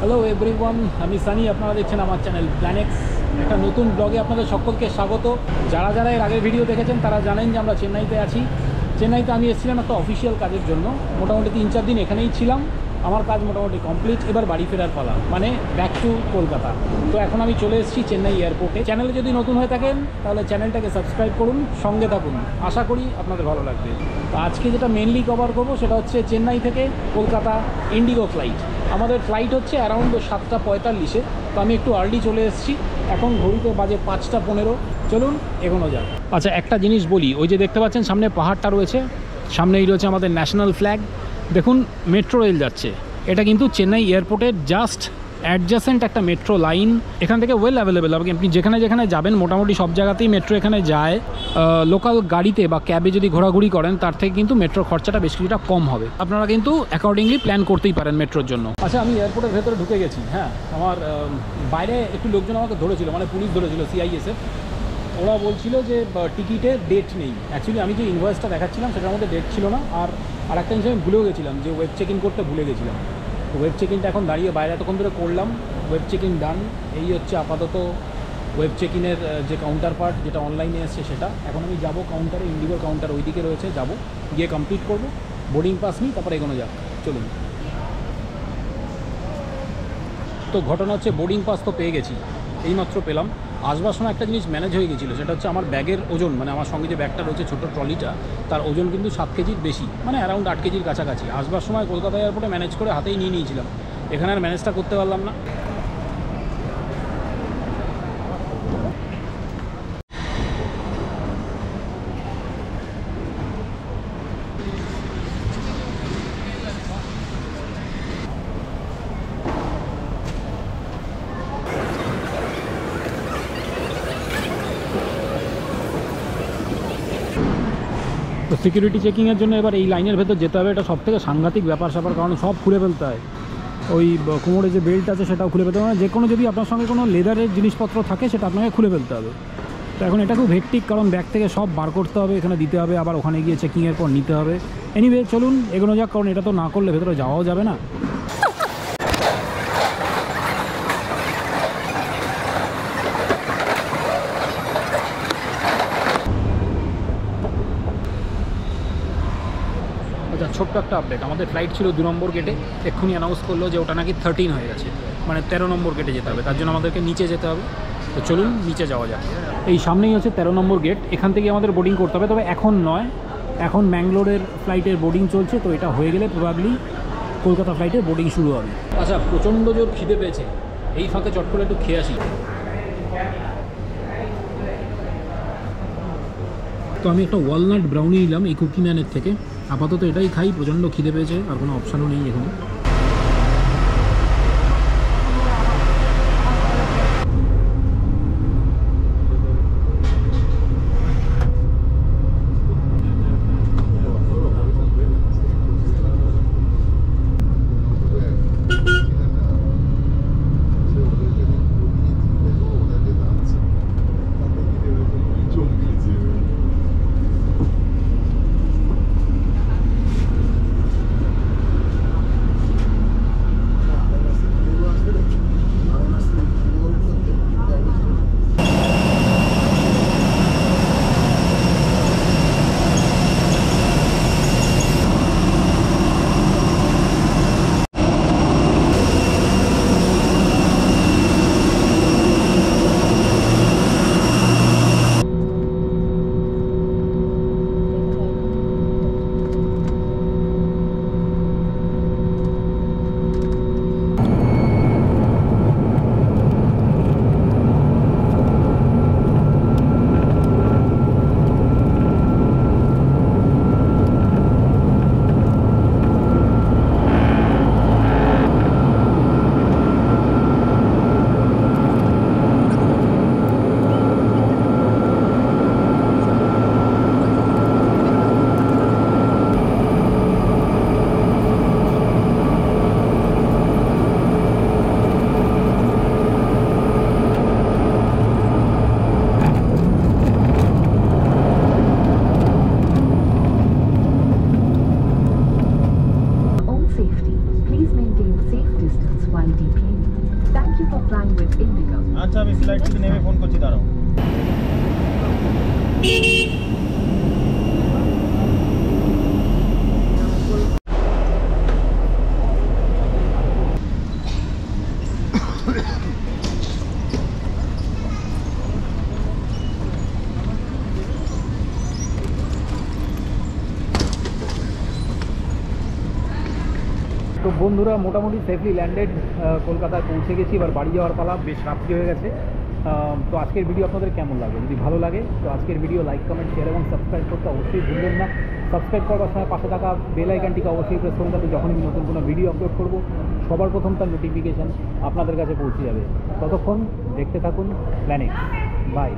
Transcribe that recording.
Hello everyone, আমি সানি। আপনারা দেখছেন আমার চ্যানেল প্ল্যানেক্স। একটা নতুন ব্লগে আপনাদের সকলকে স্বাগত। যারা যারা এর আগের ভিডিও দেখেছেন তারা জানেন যে আমরা চেন্নাইতে আছি। চেন্নাইতে আমি এসেছিলাম একটা অফিসিয়াল কাজের জন্য। মোটামুটি 3-4 দিন এখানেই ছিলাম। আমার কাজ মোটামুটি কমপ্লিট, এবার বাড়ি ফেরার পালা, মানে ব্যাক টু কলকাতা। তো এখন আমি চলে এসেছি চেন্নাই এয়ারপোর্টে। চ্যানেলে যদি নতুন হয়ে থাকেন তাহলে চ্যানেলটাকে সাবস্ক্রাইব করুন, সঙ্গে থাকুন, আশা করি আপনাদের ভালো লাগবে। তো আজকে যেটা মেনলি কভার করবো সেটা হচ্ছে চেন্নাই থেকে কলকাতা ইন্ডিগো ফ্লাইট। আমাদের ফ্লাইট হচ্ছে অ্যারাউন্ড 7:45-এ। তো আমি একটু আর্লি চলে এসেছি, এখন ঘড়িতে বাজে 5:15। চলুন এগোনো যাক। আচ্ছা, একটা জিনিস বলি, ওই যে দেখতে পাচ্ছেন সামনে পাহাড়টা রয়েছে, সামনেই রয়েছে আমাদের ন্যাশনাল ফ্ল্যাগ। দেখুন মেট্রো রেল যাচ্ছে, এটা কিন্তু চেন্নাই এয়ারপোর্টের জাস্ট অ্যাডজাসেন্ট একটা মেট্রো লাইন। এখান থেকে ওয়েল অ্যাভেলেবেল হবে, আপনি যেখানে যেখানে যাবেন মোটামুটি সব জায়গাতেই মেট্রো এখানে যায়। লোকাল গাড়িতে বা ক্যাবে যদি ঘোরাঘুরি করেন তার থেকে কিন্তু মেট্রোর খরচাটা বেশ কিছুটা কম হবে। আপনারা কিন্তু অ্যাকর্ডিংলি প্ল্যান করতেই পারেন মেট্রোর জন্য। আচ্ছা, আমি এয়ারপোর্টের ভেতরে ঢুকে গেছি। হ্যাঁ, আমার বাইরে একটু লোকজন আমাকে ধরেছিল, মানে পুলিশ ধরেছিল, CISF। ওরা বলছিল যে টিকিটে ডেট নেই। অ্যাকচুয়ালি আমি যে ইনভয়েসটা দেখাচ্ছিলাম সেটার মধ্যে ডেট ছিল না। আর একটা জিনিস আমি ভুলেও গেছিলাম, যে ওয়েব চেক ইন করতে ভুলে গেছিলাম। তো ওয়েব চেক ইনটা এখন দাঁড়িয়ে বাইরে এতক্ষণ ধরে করলাম। ওয়েব চেক ইন ডান। এই হচ্ছে আপাতত ওয়েব চেক ইনের যে কাউন্টার পার্ট, যেটা অনলাইনে এসছে সেটা। এখন আমি যাব কাউন্টারে, ইন্ডিগোর কাউন্টার ওইদিকে রয়েছে, যাব গিয়ে কমপ্লিট করব, বোর্ডিং পাস নিই, তারপরে এগোনো যাক। চলুন। তো ঘটনা হচ্ছে বোর্ডিং পাস তো পেয়ে গেছি, এইমাত্র পেলাম। আসবার সময় একটা জিনিস ম্যানেজ হয়ে গেছিলো, সেটা হচ্ছে আমার ব্যাগের ওজন, মানে আমার সঙ্গে যে ব্যাগটা রয়েছে ছোটো ট্রলিটা, তার ওজন কিন্তু 7 কেজির বেশি, মানে অ্যারাউন্ড 8 কেজির কাছাকাছি। আসবার সময় কলকাতা এয়ারপোর্টে ম্যানেজ করে হাতেই নিয়ে নিয়েছিলাম, এখানে আর ম্যানেজটা করতে পারলাম না। তো সিকিউরিটি চেকিংয়ের জন্য এবার এই লাইনের ভেতর যেতে হবে। এটা সব থেকে সাংঘাতিক ব্যাপার স্যাপার, কারণ সব খুলে ফেলতে হয়। ওই কোমরে যে বেল্ট আছে সেটাও খুলে ফেলতে হবে, যে কোনো যদি আপনার সঙ্গে কোনো লেদারের জিনিসপত্র থাকে সেটা আপনাকে খুলে ফেলতে হবে। তো এখন এটা খুব হেক্টিক, কারণ ব্যাগ থেকে সব বার করতে হবে, এখানে দিতে হবে, আবার ওখানে গিয়ে চেকিংয়ের পর নিতে হবে। এনিওয়ে চলুন এগোনো যাক, কারণ এটা তো না করলে ভেতরে যাওয়াও যাবে না। আচ্ছা, ছোট্ট একটা আপডেট, আমাদের ফ্লাইট ছিল 2 নম্বর গেটে। এক্ষুনি অ্যানাউন্স করলো যে ওটা নাকি 13 হয়ে গেছে, মানে 13 নম্বর গেটে যেতে হবে। তার জন্য আমাদেরকে নিচে যেতে হবে। তো চলুন নিচে যাওয়া যাক। এই সামনেই হচ্ছে 13 নম্বর গেট, এখান থেকে আমাদের বোর্ডিং করতে হবে। তবে এখন নয়, এখন ম্যাঙ্গলোরের ফ্লাইটের বোর্ডিং চলছে। তো এটা হয়ে গেলে প্রবাবলি কলকাতা ফ্লাইটের বোর্ডিং শুরু হবে। আচ্ছা, প্রচণ্ড জোর খিদে পেয়েছে, এই ফাঁকে চট করে একটু খেয়ে আসি। তো আমি একটা ওয়ালনাট ব্রাউনি নিলাম এই কুকিম্যানের থেকে। আপাতত এটাই খাই, প্রচণ্ড খিদে পেয়েছে, আর কোনো অপশানও নেই এখানে। ট্যাক্সি লাইট থেকে নেমে ফোন করছি, দাঁড়াও। তো বন্ধুরা মোটামুটি সেফলি ল্যান্ডেড, কলকাতায় পৌঁছে গেছি। এবার বাড়ি যাওয়ার পালা, বেশ রাত্রি হয়ে গেছে। তো আজকের ভিডিও আপনাদের কেমন লাগে? যদি ভালো লাগে তো আজকের ভিডিও লাইক, কমেন্ট, শেয়ার এবং সাবস্ক্রাইব করতে অবশ্যই ভুলবেন না। সাবস্ক্রাইব করবার সময় পাশে থাকা বেল আইকনটিকে অবশ্যই প্রেস করুন, যাতে যখন আমি নতুন কোনো ভিডিও আপলোড করব সবার প্রথম তার নোটিফিকেশান আপনাদের কাছে পৌঁছে যাবে। ততক্ষণ দেখতে থাকুন প্ল্যানেক্স। বাই।